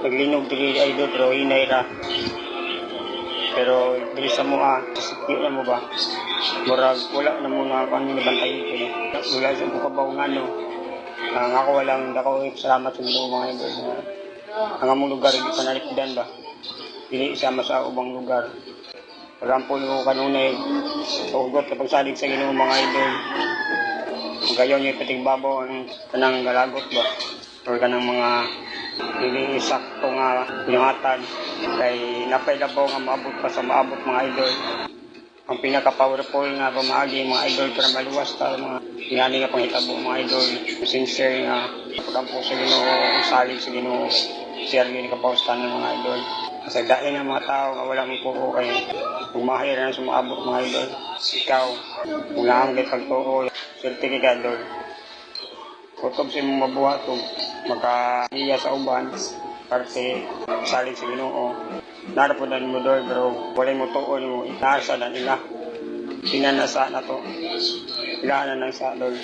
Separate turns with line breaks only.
Paglinog dili idol pero hinay ra. Pero dili sa mua, sikyo na mo ba? Murag wala na mo na kung ano nabantayin ko na. Wala sa kabaw nga no. Ang ako walang dako salamat sa mga idol. Ang among lugar di pa nalikdan ba? Dili sama sa ubang lugar. Pagampol ko kanunay ugot sa pagsalig sa Ginoo mga idol. Magayon yung patigbabaw ang kanang galagot ba? Or kanang mga dili sakto nga pinangatan kay napailabaw nga maabot pa sa maabot mga idol. Ang pinaka-powerful nga pamaagi mga idol para maluwas ta mga ingani nga panghitabo mga idol. Sincere nga pagkampo sa Ginoo, salig sa Ginoo. Share yun kapaustan ng mga idol. Kasi dahil ng mga tao nga wala mong puko kayo. Bumahir na sa maabot mga idol. Ikaw, ulang kay pagtuo. Swerte kay idol. Kutob sa imong mabuhat kung maka-iya sa uban. Parte, salig sa Ginoo. Narapunan mo doon, pero wala mo tuon mo. Inasa na nila. Pinanasa na to. Ilahanan ng sa doon.